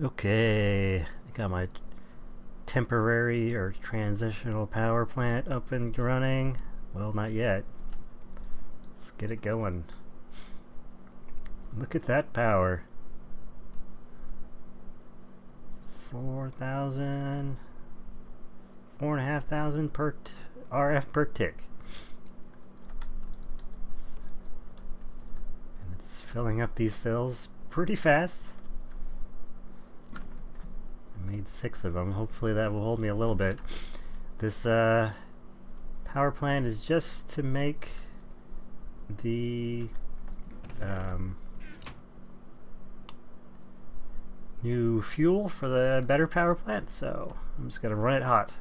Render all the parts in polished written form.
Okay, I got my temporary or transitional power plant up and running. Well, not yet. Let's get it going. Look at that power. 4,000, 4,500 per RF per tick. And it's filling up these cells pretty fast. I made 6 of them. Hopefully that will hold me a little bit. This power plant is just to make the new fuel for the better power plant, so I'm just gonna run it hot.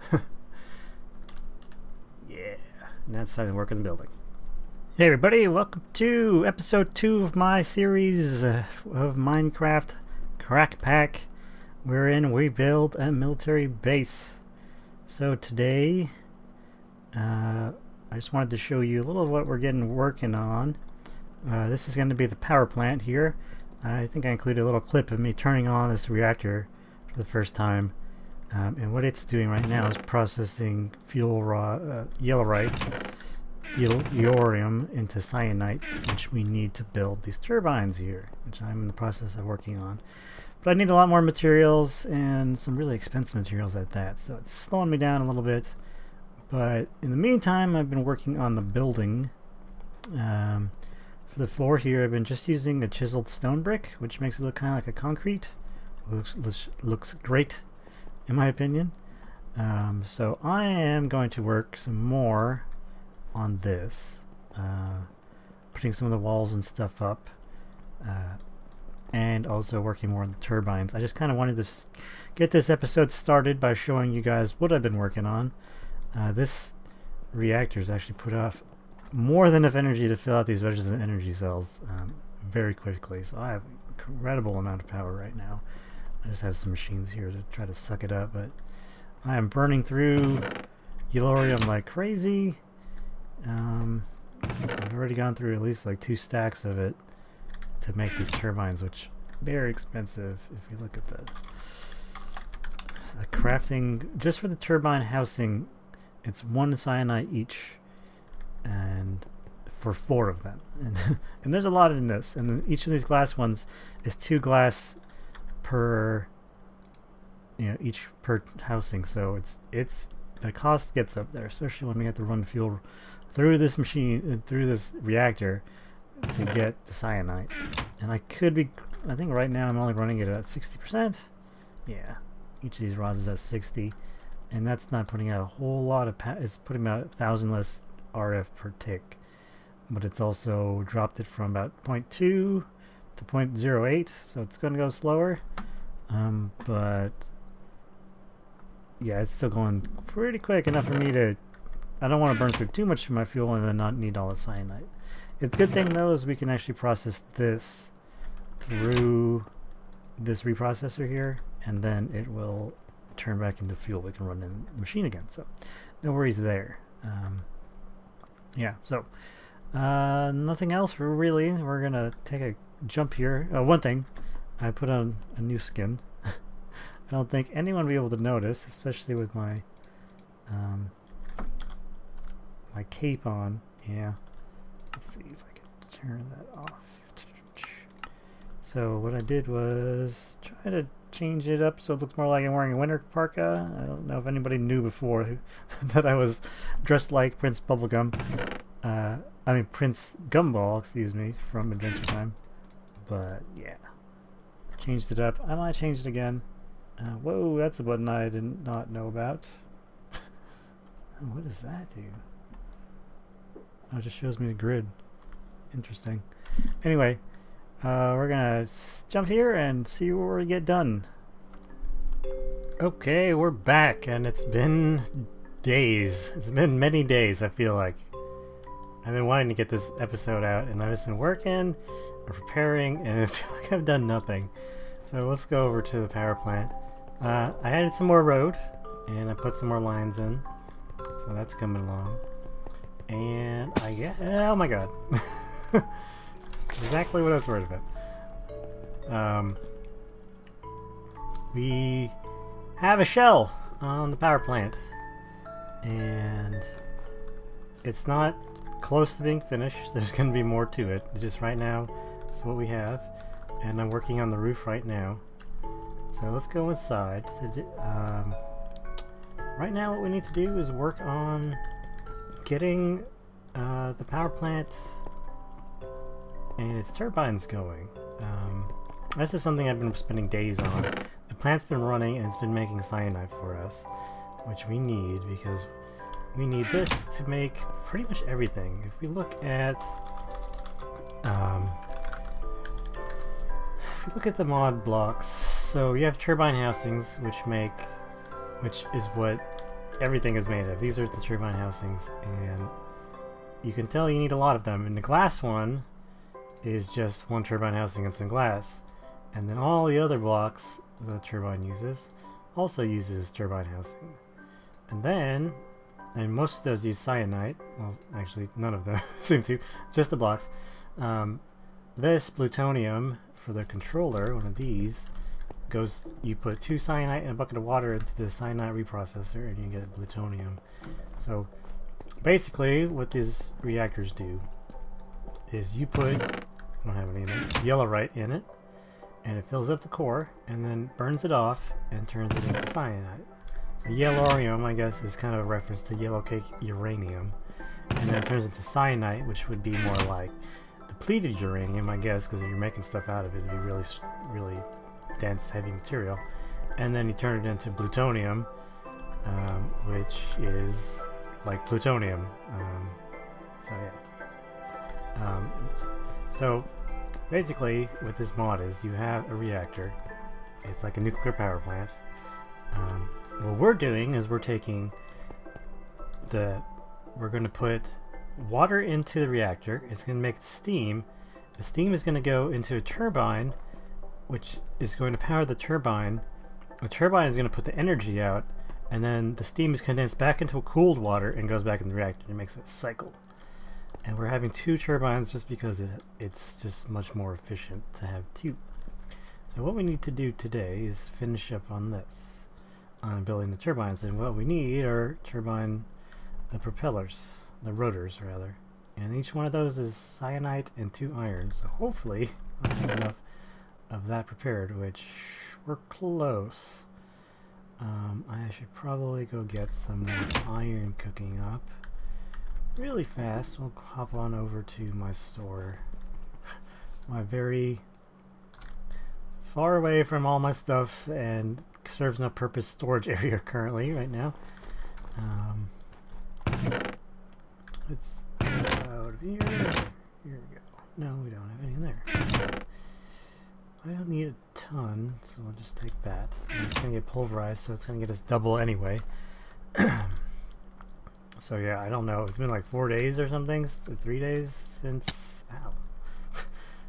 Yeah, now it's time to work in the building. Hey everybody, welcome to episode 2 of my series of Minecraft CrackPack, wherein we build a military base. So today, I just wanted to show you a little of what we're working on. This is going to be the power plant here. I think I included a little clip of me turning on this reactor for the first time. And what it's doing right now is processing yellorite, yorium into cyanite, which we need to build these turbines here, which I'm in the process of working on. But I need a lot more materials and some really expensive materials at that, so it's slowing me down a little bit. But in the meantime, I've been working on the building. For the floor here, I've been just using a chiseled stone brick, which makes it look kind of like a concrete. Looks great, in my opinion. So I am going to work some more on this, putting some of the walls and stuff up, and also working more on the turbines. I just kind of wanted to get this episode started by showing you guys what I've been working on. This reactor has actually put off more than enough energy to fill out these resident energy cells very quickly. So I have an incredible amount of power right now. I just have some machines here to try to suck it up, but I am burning through yellorium like crazy. I've already gone through at least like 2 stacks of it to make these turbines, which are very expensive. If you look at the crafting, just for the turbine housing, it's 1 cyanide each, and for 4 of them, and there's a lot in this, and then each of these glass ones is 2 glass per, each per housing, so it's the cost gets up there, especially when we have to run fuel through this machine, through this reactor, to get the cyanide. And I think right now I'm only running it at 60%. Yeah, each of these rods is at 60, and that's not putting out a whole lot of it's putting out 1,000 less RF per tick, but it's also dropped it from about 0.2 to 0.08, so it's going to go slower, but yeah, it's still going pretty quick, enough for me to, I don't want to burn through too much of my fuel and then not need all the cyanide. It's a good thing though is we can actually process this through this reprocessor here, and then it will turn back into fuel. We can run in the machine again, so no worries there. Yeah, so nothing else really. We're gonna take a jump here. One thing, I put on a new skin. I don't think anyone will be able to notice, especially with my my cape on. Yeah, let's see if I can turn that off. So what I did was try to change it up so it looks more like I'm wearing a winter parka. I don't know if anybody knew before that I was dressed like Prince Bubblegum. Prince Gumball, excuse me, from Adventure Time. But yeah, changed it up. I might change it again. Whoa, that's a button I did not know about. What does that do? Oh, it just shows me the grid. Interesting. Anyway, we're gonna jump here and see where we get done. Okay, we're back, and it's been days. It's been many days, I feel like. I've been wanting to get this episode out, and I've just been working and preparing, and I feel like I've done nothing. So let's go over to the power plant. I added some more road, and I put some more lines in, so that's coming along. And I get, oh my god. Exactly what I was worried about. we have a shell on the power plant, and it's not close to being finished. There's going to be more to it. Just right now, it's what we have, and I'm working on the roof right now. So let's go inside. Right now, what we need to do is work on getting the power plant and its turbines going. This is something I've been spending days on. The plant's been running and it's been making cyanide for us, which we need because we need this to make pretty much everything. If we look at the mod blocks, so you have turbine housings, which is what everything is made of. These are the turbine housings, and you can tell you need a lot of them. And the glass one is just one turbine housing and some glass. And then all the other blocks the turbine uses also uses turbine housing. And then, and most of those use cyanide. Well, actually, none of them seem to. Just the blocks. This plutonium for the controller, one of these, goes. You put 2 cyanide and a bucket of water into the cyanide reprocessor, and you get plutonium. So, basically, what these reactors do is you put, I don't have any in it, yellowite in it, and it fills up the core, and then burns it off and turns it into cyanide. So yellorium, I guess, is kind of a reference to yellow cake uranium, and then it turns into cyanide, which would be more like depleted uranium, I guess, because if you're making stuff out of it, it'd be really, really dense, heavy material. And then you turn it into plutonium, which is like plutonium. So yeah. So basically, what this mod is, you have a reactor. It's like a nuclear power plant. What we're doing is we're taking we're going to put water into the reactor. It's going to make steam. The steam is going to go into a turbine, which is going to power the turbine. The turbine is going to put the energy out, and then the steam is condensed back into a cooled water and goes back in the reactor. It makes a cycle. And we're having 2 turbines just because it's just much more efficient to have 2. So what we need to do today is finish up on this, on building the turbines. And what we need are the propellers, the rotors rather. And each one of those is cyanide and 2 iron. So hopefully I have enough of that prepared, which we're close. I should probably go get some more iron cooking up. Really fast. We'll hop on over to my store. My very far away from all my stuff and serves no purpose storage area currently right now. It's out of here. Here we go. No, we don't have any in there. I don't need a ton, so we'll just take that. And it's gonna get pulverized, so it's gonna get us double anyway. So yeah, I don't know. It's been like 4 days or something, or 3 days since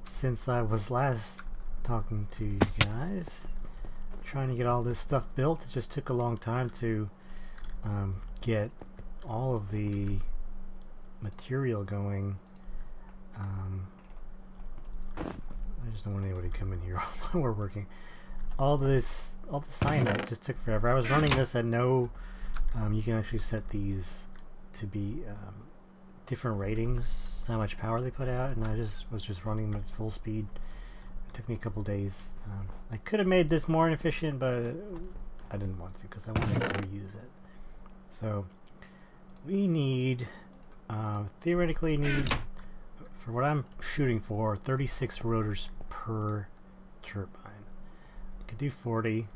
since I was last talking to you guys, trying to get all this stuff built. It just took a long time to get all of the material going. I just don't want anybody to come in here while we're working. All the cyanide just took forever. I was running this at no. You can actually set these to be different ratings, how much power they put out, and I was just running them at full speed. It took me a couple days. I could have made this more efficient, but I didn't want to because I wanted to reuse it. So we need, theoretically need, for what I'm shooting for, 36 rotors per turbine. I could do 40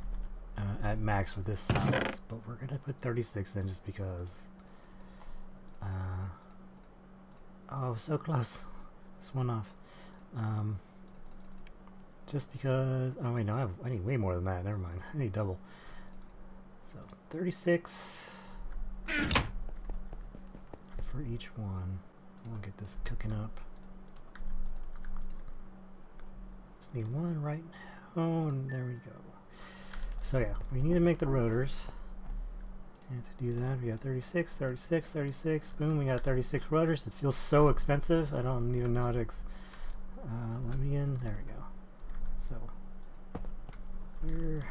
at max with this size, but we're gonna put 36 in just because. Oh, so close. Just one off. Just because. Oh wait, no, I need way more than that. Never mind. I need double. So 36 for each one. We'll get this cooking up. Just need one right now, and there we go. So yeah, we need to make the rotors. And to do that, we got 36, 36, 36. Boom, we got 36 rotors. It feels so expensive. I don't even know how to. Let me in. There we go. So, where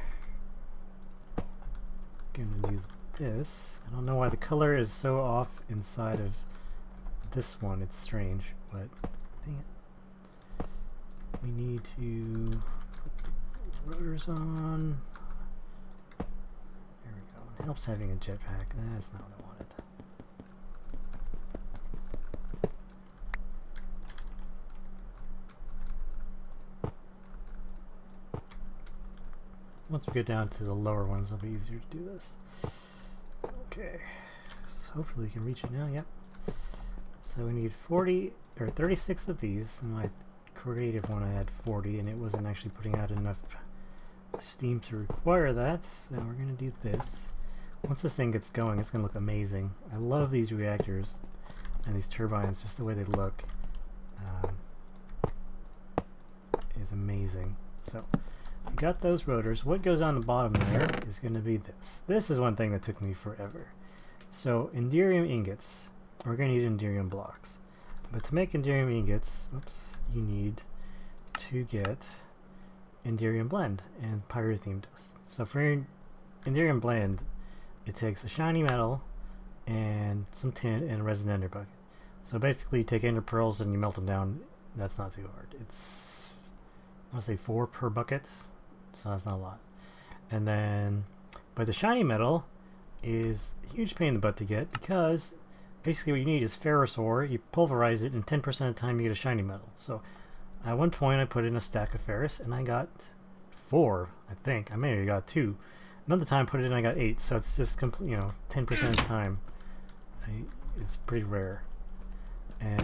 gonna do this. I don't know why the color is so off inside of this one. It's strange, but dang it. We need to put the rotors on. There we go. It helps having a jetpack. That's not what I wanted. Once we get down to the lower ones, it'll be easier to do this. Okay, so hopefully we can reach it now. Yep. So we need 40 or 36 of these. In my creative one, I had 40, and it wasn't actually putting out enough steam to require that. So we're gonna do this. Once this thing gets going, it's gonna look amazing. I love these reactors and these turbines. Just the way they look is amazing. So. We got those rotors. What goes on the bottom there is going to be this. This is one thing that took me forever. So, Inderium ingots. We're going to need Inderium blocks. But to make Inderium ingots, you need to get Inderium blend and pyrothene dust. So, for Inderium blend, it takes a shiny metal and some tin and a resin ender bucket. So, basically, you take ender pearls and you melt them down. That's not too hard. It's, I want to say 4 per bucket. So that's not a lot. And then, but the shiny metal is a huge pain in the butt to get because basically what you need is ferrous ore. You pulverize it, and 10% of the time you get a shiny metal. So at one point I put in a stack of ferrous and I got 4, I think. I maybe got 2. Another time I put it in, I got 8. So it's just complete, 10% of the time. It's pretty rare. And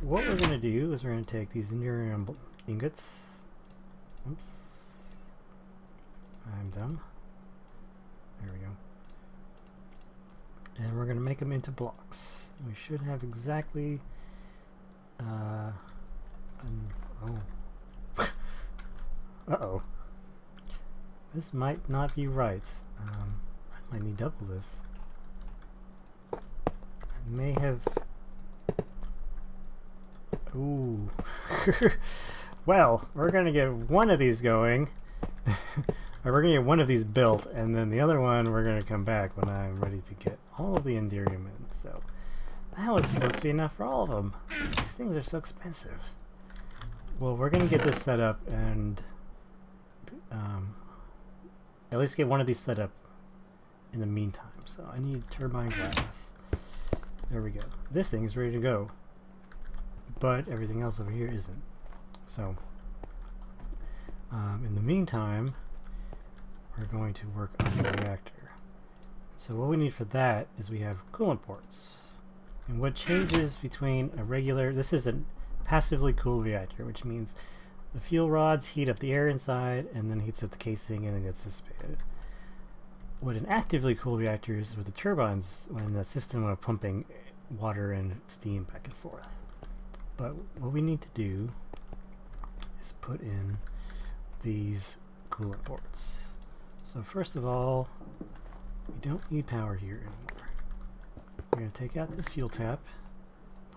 what we're gonna do is we're gonna take these Inderium ingots. Oops. I'm dumb. There we go. And we're going to make them into blocks. We should have exactly... Uh-oh. This might not be right. I might need double this. I may have... Ooh. Well, we're going to get one of these going. We're going to get one of these built, and then the other one we're going to come back when I'm ready to get all of the Inderium in. So that was supposed to be enough for all of them. These things are so expensive. Well, we're going to get this set up and at least get one of these set up in the meantime. So I need turbine glass. There we go. This thing is ready to go, but everything else over here isn't. So in the meantime, we're going to work on the reactor. So what we need for that is we have coolant ports. And what changes between a regular, this is a passively cooled reactor, which means the fuel rods heat up the air inside and then heats up the casing and then gets dissipated. What an actively cooled reactor is with the turbines when the system of pumping water and steam back and forth. But what we need to do is put in these coolant ports. So first of all, we don't need power here anymore. We're going to take out this fuel tap,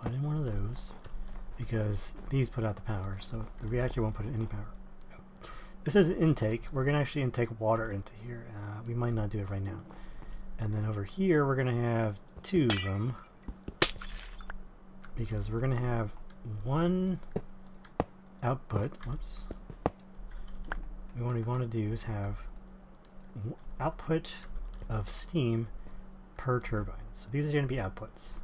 put in one of those, because these put out the power, so the reactor won't put in any power. This is intake. We're going to actually intake water into here. We might not do it right now. And then over here, we're going to have 2 of them, because we're going to have one output. Whoops. What we want to do is have output of steam per turbine. So these are going to be outputs.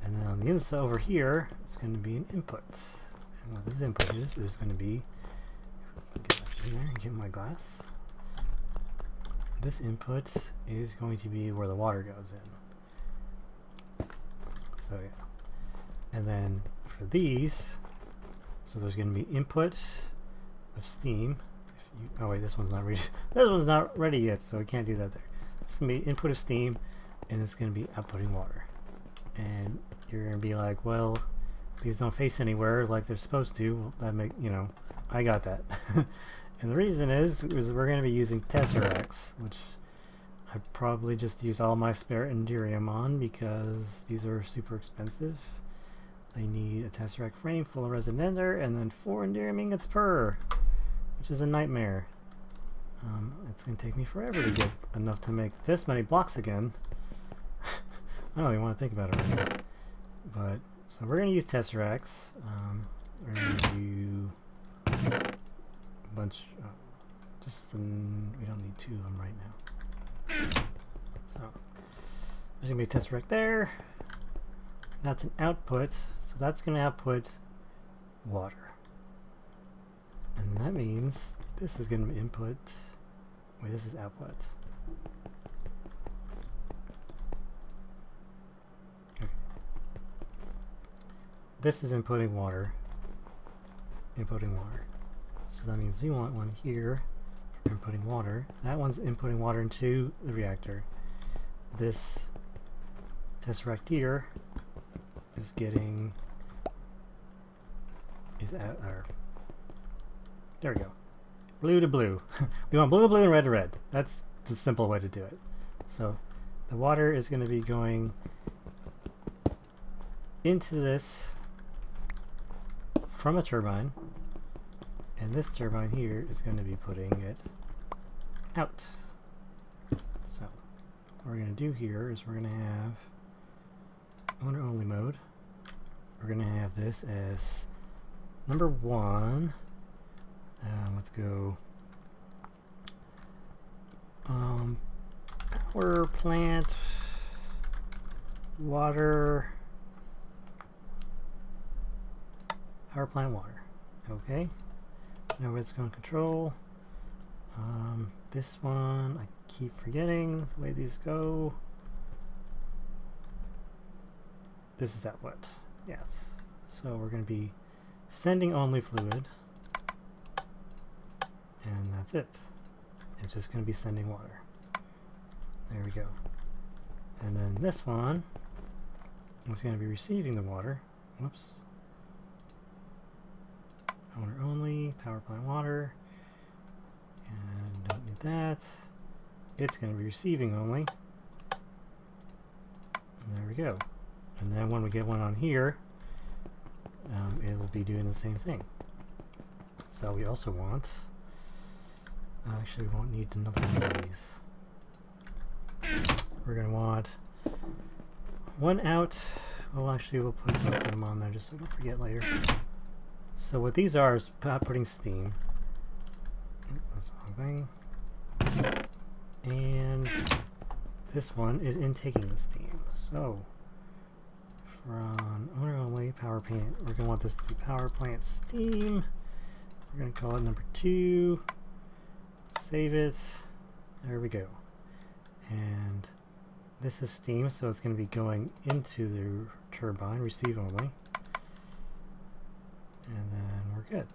And then on the inside over here, it's going to be an input. And what this input is going to be, get that in there, get my glass. This input is going to be where the water goes in. So yeah. And then for these, so there's going to be input of steam. Oh wait, this one's not ready. This one's not ready yet, so I can't do that there. It's gonna be input of steam, and it's gonna be outputting water. And you're gonna be like, well, these don't face anywhere like they're supposed to. Well, that make I got that. And the reason is we're gonna be using tesseracts, which I probably just use all my spare Inderium on because these are super expensive. They need a tesseract frame full of resin ender, and then 4 Inderium ingots per. Which is a nightmare. I it's going to take me forever to get enough to make this many blocks again. I don't even want to think about it right now. But, so we're going to use tesseracts. We're going to do a bunch, we don't need 2 of them right now. So, there's going to be a tesseract there. That's an output, so that's going to output water. And that means this is going to be input. Wait, this is output. Okay. This is inputting water. Inputting water. So that means we want one here for inputting water. That one's inputting water into the reactor. This tesseract here is getting there we go. Blue to blue. We want blue to blue and red to red. That's the simple way to do it. So the water is going to be going into this from a turbine, and this turbine here is going to be putting it out. So what we're going to do here is we're going to have owner only mode. We're going to have this as number 1. Let's go power plant water. Power plant water. Okay. Now it's going to control. This one I keep forgetting the way these go. This is output. Yes. So we're going to be sending only fluid. And that's it. It's just going to be sending water. There we go. And then this one is going to be receiving the water. Whoops. Owner only, power plant water. And don't need that. It's going to be receiving only. And there we go. And then when we get one on here, it'll be doing the same thing. So we also want... actually, we won't need another one of these. We're going to want one out. Well, actually, we'll put both of them on there just so I don't forget later. So what these are is putting steam. That's the wrong thing. And this one is intaking the steam. So from owner only, power plant, we're going to want this to be power plant steam. We're going to call it number 2. Save it. There we go. And this is steam, so it's going to be going into the turbine, receive only. And then we're good.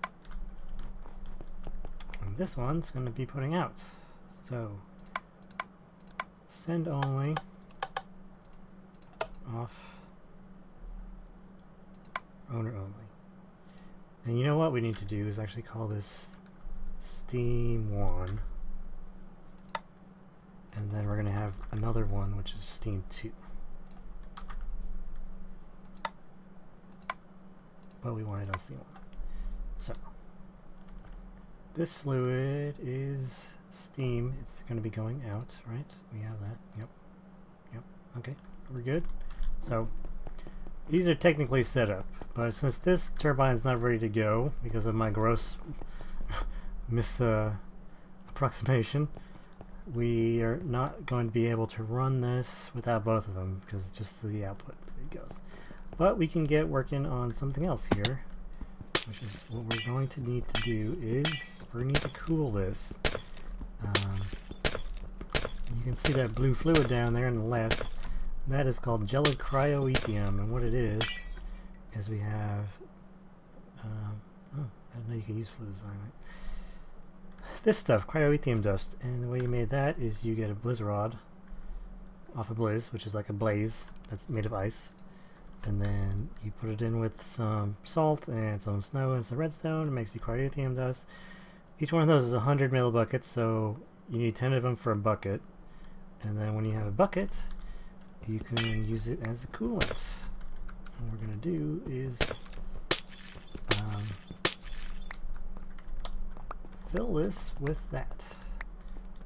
And this one's going to be putting out. So send only, off, owner only. And you know what we need to do is actually call this Steam 1, and then we're going to have another one which is Steam 2, but we want it on Steam 1. So this fluid is steam. It's going to be going out, right? We have that. Yep. Okay, we're good. So these are technically set up, but since this turbine is not ready to go because of my gross approximation, we are not going to be able to run this without both of them because just the output it goes. But we can get working on something else here, which is what we're going to need to do is we need to cool this. You can see that blue fluid down there on the left. That is called gelid cryoethium, and what it is we have oh, I didn't know you could use fluid design, right? This stuff, cryoethium dust, and the way you made that is you get a blizz rod off a blizz, which is like a blaze that's made of ice, and then you put it in with some salt and some snow and some redstone. It makes you cryoethium dust. Each one of those is 100 millibuckets, so you need 10 of them for a bucket, and then when you have a bucket you can use it as a coolant. And what we're going to do is fill this with that.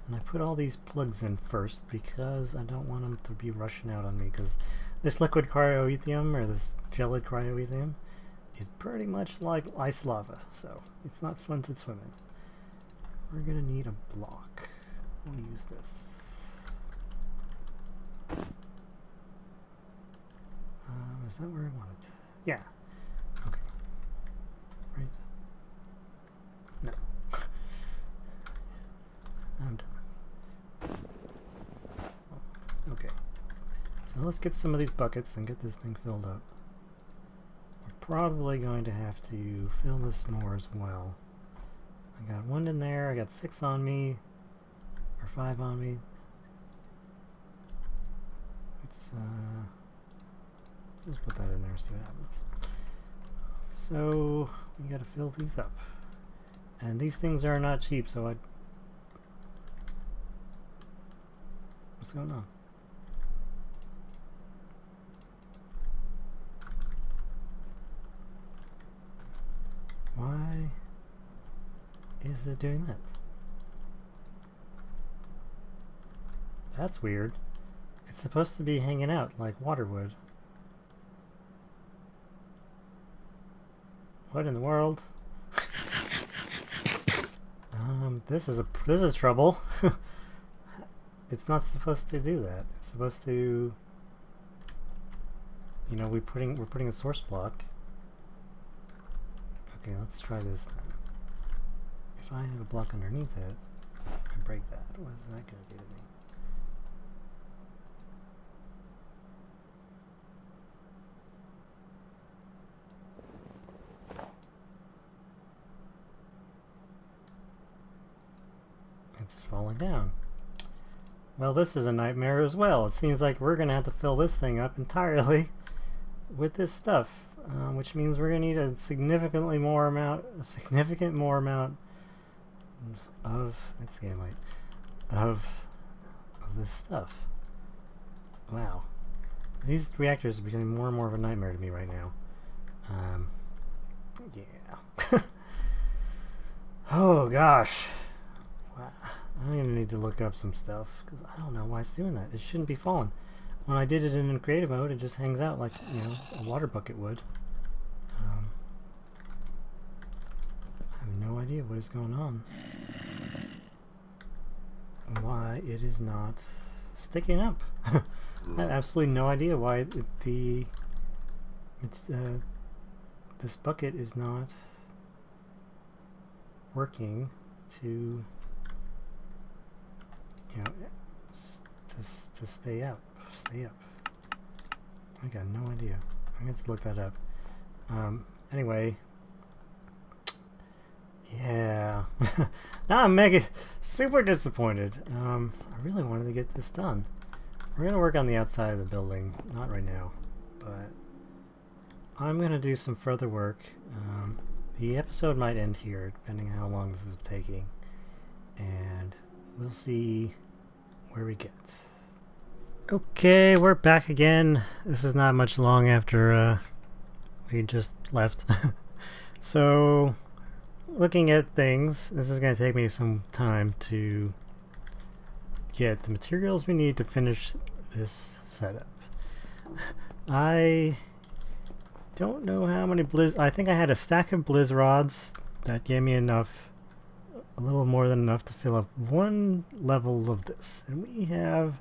And I put all these plugs in first because I don't want them to be rushing out on me, because this liquid cryoethium, or this gelid cryoethium, is pretty much like ice lava, so it's not fun to swim in. We're gonna need a block. We'll use this. Is that where I want it? Yeah. Okay. Right? No. I'm done. Okay. So let's get some of these buckets and get this thing filled up. We're probably going to have to fill this more as well. I got 1 in there, I got 6 on me, or 5 on me. Let's just put that in there and see what happens. So we gotta fill these up. And these things are not cheap, so what's going on? Why is it doing that? That's weird. It's supposed to be hanging out like water would. What in the world? This is trouble. It's not supposed to do that. It's supposed to, you know, we're putting a source block. Okay, let's try this then. If I have a block underneath it, I break that. What is that going to do to me? It's falling down. Well, this is a nightmare as well. It seems like we're going to have to fill this thing up entirely with this stuff, which means we're going to need a significant more amount of, it's getting late, of this stuff. Wow. These reactors are becoming more and more of a nightmare to me right now. Yeah. Oh gosh. Wow. I'm going to need to look up some stuff, because I don't know why it's doing that. It shouldn't be falling. When I did it in creative mode, it just hangs out like, you know, a water bucket would. I have no idea what is going on. Why it is not sticking up. I have absolutely no idea why this bucket is not working to, you know, to stay up. I got no idea. I have to look that up. Anyway, yeah. Now I'm super disappointed. I really wanted to get this done. We're gonna work on the outside of the building, not right now, but I'm gonna do some further work. The episode might end here, depending on how long this is taking, and we'll see where we get. Okay, we're back again. This is not much long after we just left. So, looking at things, this is going to take me some time to get the materials we need to finish this setup. I don't know how many I think I had a stack of blizz rods that gave me enough, a little more than enough to fill up 1 level of this. And we have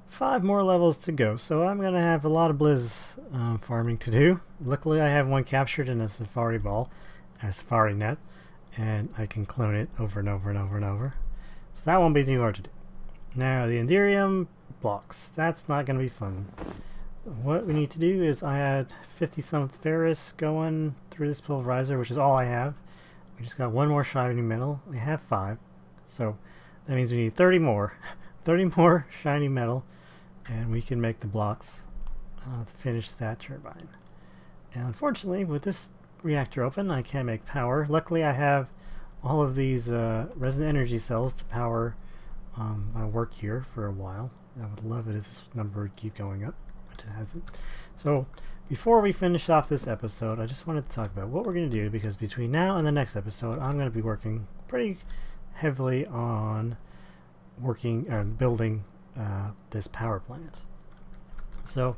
5 more levels to go, so I'm going to have a lot of blizz farming to do. Luckily I have 1 captured in a safari ball, and a safari net, and I can clone it over and over and over and over. So that won't be too hard to do. Now the Enderium blocks, that's not going to be fun. What we need to do is I had 50-some ferrous going through this pulverizer, which is all I have. We just got 1 more shiny metal. We have 5, so that means we need 30 more. 30 more shiny metal, and we can make the blocks to finish that turbine. And unfortunately, with this reactor open, I can't make power. Luckily, I have all of these resident energy cells to power my work here for a while. I would love it if this number would keep going up, but it hasn't. So before we finish off this episode, I just wanted to talk about what we're going to do, because between now and the next episode, I'm going to be working pretty heavily on working and building this power plant. So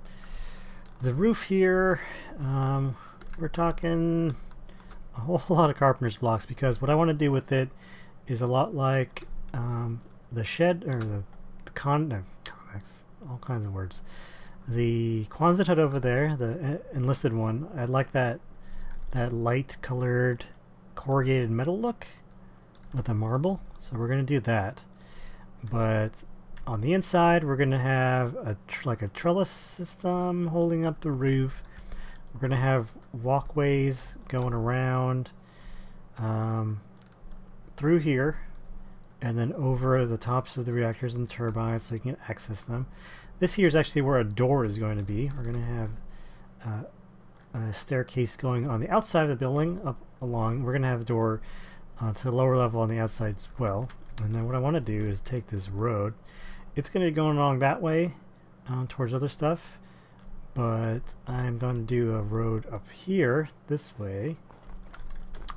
the roof here, we're talking a whole lot of carpenter's blocks, because what I want to do with it is a lot like the shed, or the convex, all kinds of words. The Quonset hut over there, the enlisted one, I like that light colored corrugated metal look with a marble, so we're going to do that. But on the inside, we're going to have like a trellis system holding up the roof. We're going to have walkways going around through here, and then over the tops of the reactors and turbines so you can access them. This here is actually where a door is going to be. We're going to have a staircase going on the outside of the building up along. We're going to have a door to the lower level on the outside as well. And then what I want to do is take this road. It's going to be going along that way towards other stuff, but I'm going to do a road up here this way.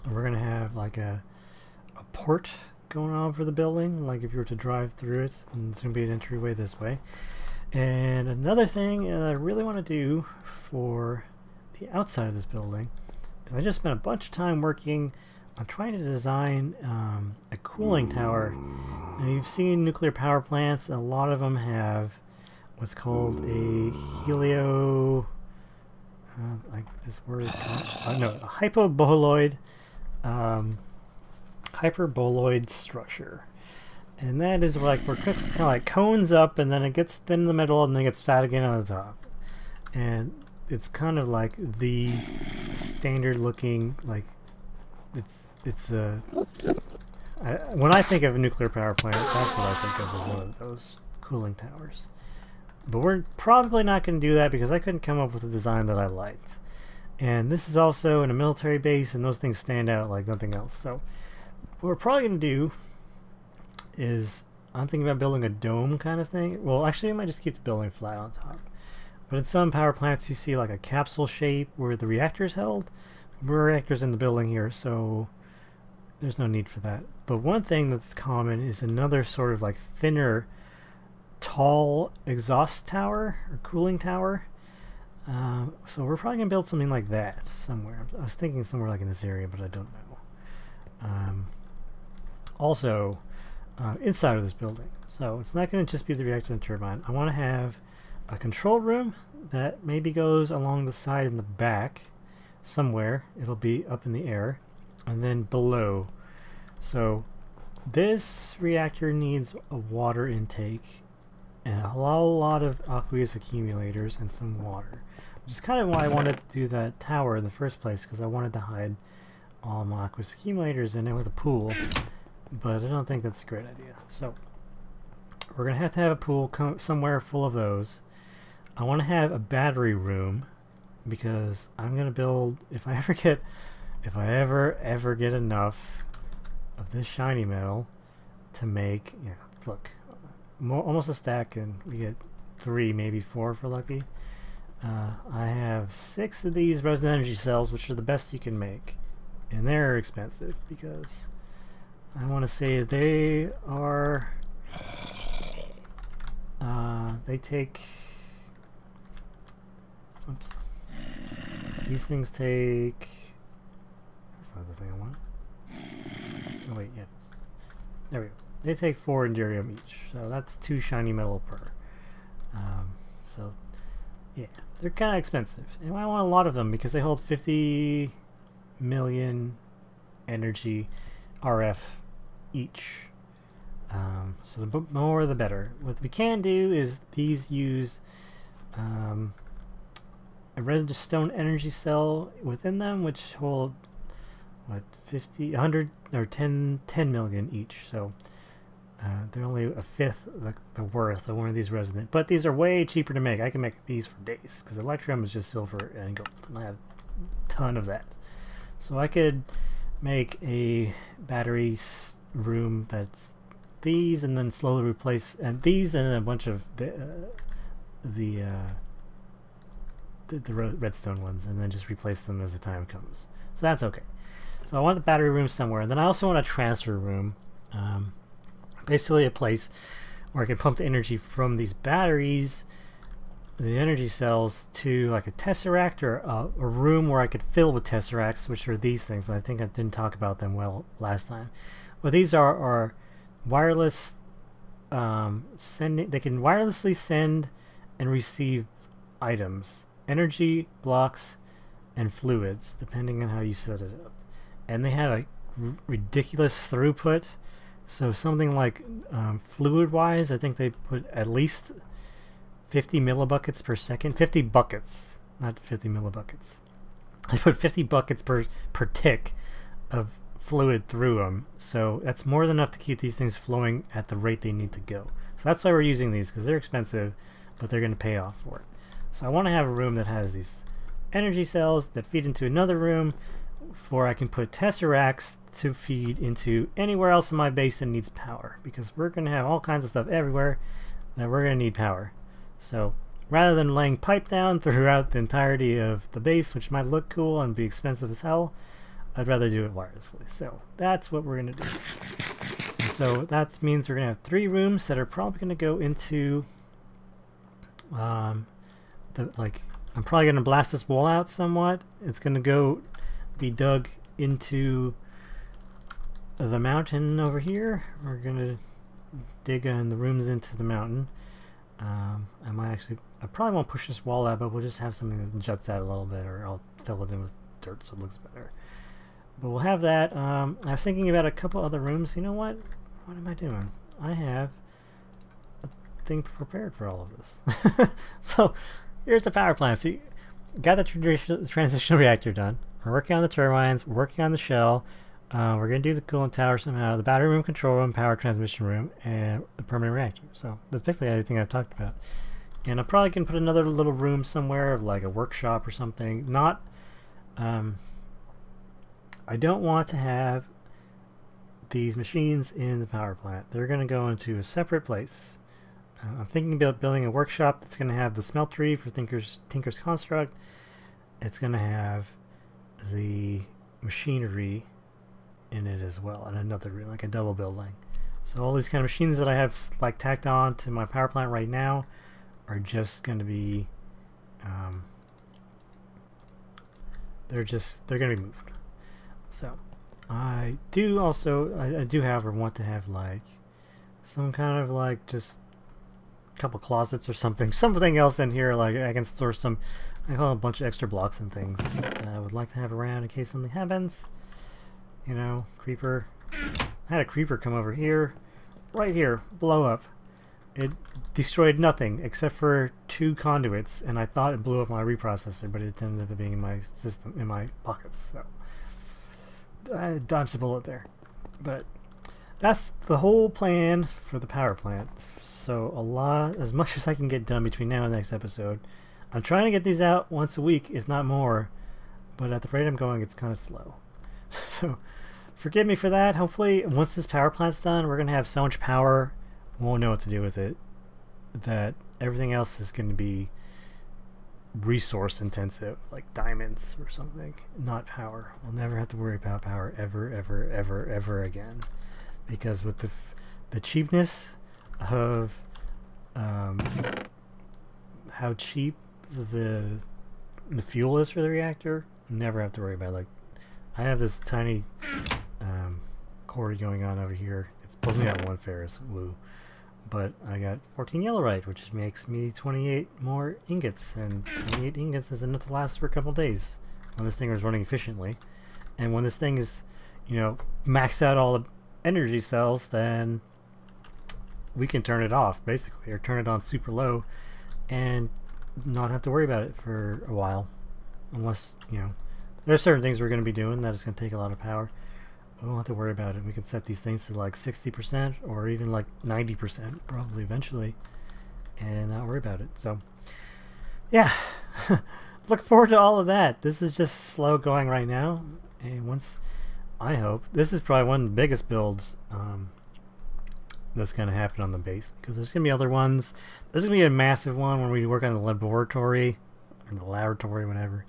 We're going to have like a port going on for the building, like if you were to drive through it, and it's going to be an entryway this way. And another thing that I really want to do for the outside of this building is I just spent a bunch of time working on trying to design a cooling tower. Now, you've seen nuclear power plants, and a lot of them have what's called a like this word, no, a hyperboloid structure. And that is like where it cooks kind of like cones up, and then it gets thin in the middle, and then it gets fat again on the top. And it's kind of like the standard looking, like when I think of a nuclear power plant, that's what I think of as one of those cooling towers. But we're probably not going to do that because I couldn't come up with a design that I liked. And this is also in a military base, and those things stand out like nothing else. So what we're probably going to do is, I'm thinking about building a dome kind of thing. Well, actually I might just keep the building flat on top. But in some power plants you see like a capsule shape where the reactor is held. We're reactors in the building here, so there's no need for that. But one thing that's common is another sort of like thinner, tall exhaust tower or cooling tower. So we're probably going to build something like that somewhere. I was thinking somewhere like in this area, but I don't know. Also, inside of this building. So it's not going to just be the reactor and turbine. I want to have a control room that maybe goes along the side and the back somewhere. It'll be up in the air, and then below. So this reactor needs a water intake and a lot of aqueous accumulators and some water, which is kind of why I wanted to do that tower in the first place, because I wanted to hide all my aqueous accumulators in it with a pool. But I don't think that's a great idea. So we're going to have a pool somewhere full of those. I want to have a battery room, because I'm going to build, if I ever get enough of this shiny metal to make, yeah, look, almost a stack, and we get 3, maybe 4 if we're lucky. I have 6 of these resin energy cells, which are the best you can make, and they're expensive because I want to say they are, they take, oops, these things take, that's not the thing I want. Oh wait, yes. There we go. They take 4 Endurium each, so that's 2 shiny metal per. So, yeah, they're kind of expensive. And I want a lot of them because they hold 50 million energy RF each. So the more the better. What we can do is these use a redstone energy cell within them, which hold what, 50, 100, or 10 million each. So they're only a fifth the worth of one of these resonant. But these are way cheaper to make. I can make these for days because Electrum is just silver and gold, and I have a ton of that. So I could make a battery room that's these, and then slowly replace these and a bunch of the redstone ones, and then just replace them as the time comes. So that's okay. So I want the battery room somewhere, and then I also want a transfer room. Basically a place where I can pump the energy from these batteries, the energy cells, to like a tesseract or a room where I could fill with tesseracts, which are these things. I think I didn't talk about them well last time. What these are wireless sending. They can wirelessly send and receive items, energy, blocks, and fluids, depending on how you set it up. And they have a ridiculous throughput. So something like fluid-wise, I think they put at least 50 millibuckets per second. 50 buckets, not 50 millibuckets. They put 50 buckets per tick of fluid through them. So that's more than enough to keep these things flowing at the rate they need to go. So that's why we're using these, because they're expensive, but they're going to pay off for it. So I want to have a room that has these energy cells that feed into another room, where I can put tesseracts to feed into anywhere else in my base that needs power, because we're going to have all kinds of stuff everywhere that we're going to need power. So rather than laying pipe down throughout the entirety of the base, which might look cool and be expensive as hell, I'd rather do it wirelessly. So that's what we're going to do. And so that means we're going to have 3 rooms that are probably going to go into I'm probably going to blast this wall out somewhat. It's going to go be dug into the mountain over here. We're going to dig the rooms into the mountain. I probably won't push this wall out, but we'll just have something that juts out a little bit, or I'll fill it in with dirt so it looks better. But we'll have that. I was thinking about a couple other rooms. You know what? What am I doing? I have a thing prepared for all of this. So here's the power plant. See, got the transitional reactor done. We're working on the turbines, working on the shell. We're going to do the coolant tower somehow, the battery room, control room, power transmission room, and the permanent reactor. So that's basically everything I've talked about. And I'm probably going to put another little room somewhere, like a workshop or something. Not, I don't want to have these machines in the power plant. They're going to go into a separate place. I'm thinking about building a workshop that's going to have the smeltery for Tinker's Construct. It's going to have the machinery in it as well, and another room, like a double building. So all these kind of machines that I have like tacked on to my power plant right now are just going to be they're going to be moved. So I do have or want to have like some kind of like just a couple closets or something else in here, like I can store some, I call it a bunch of extra blocks and things that I would like to have around in case something happens. You know, creeper. I had a creeper come over here, right here, blow up. It destroyed nothing except for 2 conduits, and I thought it blew up my reprocessor, but it ended up being in my system, in my pockets. So I dodged a bullet there. But that's the whole plan for the power plant. So as much as I can get done between now and the next episode. I'm trying to get these out once a week, if not more, but at the rate I'm going, it's kind of slow. So forgive me for that. Hopefully once this power plant's done, we're going to have so much power, we won't know what to do with it, that everything else is going to be resource intensive, like diamonds or something, not power. We'll never have to worry about power ever again, because with the cheapness of how cheap the fuel is for the reactor, never have to worry about it. Like, I have this tiny cord going on over here. It's only got 1 ferrous, woo. But I got 14 yellowite, which makes me 28 more ingots, and 28 ingots is enough to last for a couple days when this thing is running efficiently. And when this thing is, maxed out all the energy cells, then we can turn it off, basically, or turn it on super low and not have to worry about it for a while. Unless, there's certain things we're going to be doing that is going to take a lot of power. We won't have to worry about it. We can set these things to like 60% or even like 90% probably eventually, and not worry about it. So yeah, look forward to all of that. This is just slow going right now, and once, I hope, this is probably one of the biggest builds that's going to happen on the base, because there's going to be other ones. There's going to be a massive one when we work on the laboratory, or the laboratory, whatever.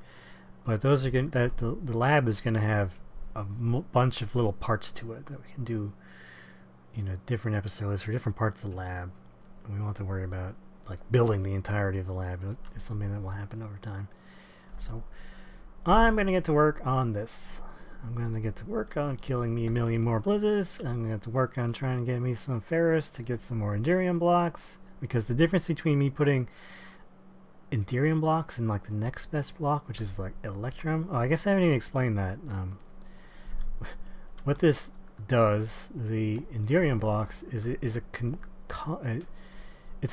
But those are going that the lab is going to have a bunch of little parts to it that we can do, different episodes for different parts of the lab. We won't have to worry about like building the entirety of the lab. It's something that will happen over time. So I'm gonna get to work on this. I'm gonna get to work on killing me a million more blizzards. I'm gonna get to work on trying to get me some ferrous to get some more enderium blocks, because the difference between me putting enderium blocks in like the next best block, which is like electrum. Oh, I guess I haven't even explained that. What this does, the enderium blocks, is it's a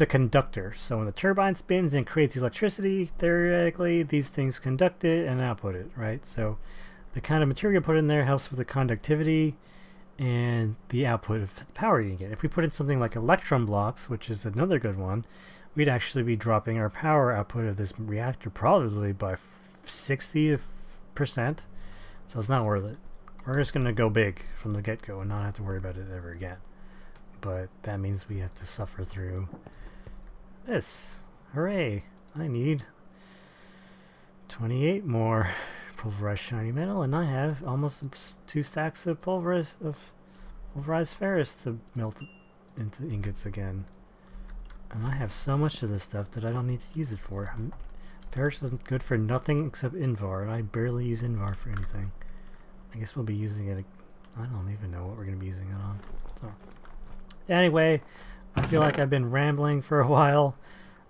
conductor. So when the turbine spins and creates electricity, theoretically these things conduct it and output it, right? So the kind of material put in there helps with the conductivity and the output of the power you get. If we put in something like electrum blocks, which is another good one, we'd actually be dropping our power output of this reactor probably by 60%. So it's not worth it. We're just going to go big from the get-go and not have to worry about it ever again. But that means we have to suffer through this. Hooray! I need 28 more pulverized shiny metal, and I have almost 2 stacks of pulverized ferrous to melt into ingots again. And I have so much of this stuff that I don't need to use it for. Ferrous isn't good for nothing except Invar, and I barely use Invar for anything. I guess we'll be using it. I don't even know what we're going to be using it on. So anyway, I feel like I've been rambling for a while,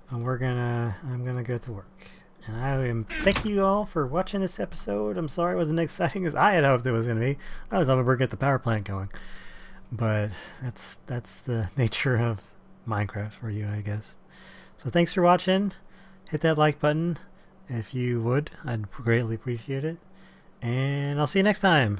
and I'm gonna go to work. And thank you all for watching this episode. I'm sorry it wasn't as exciting as I had hoped it was going to be. I was hoping we'd get the power plant going, but that's the nature of Minecraft for you, I guess. So thanks for watching. Hit that like button if you would. I'd greatly appreciate it. And I'll see you next time.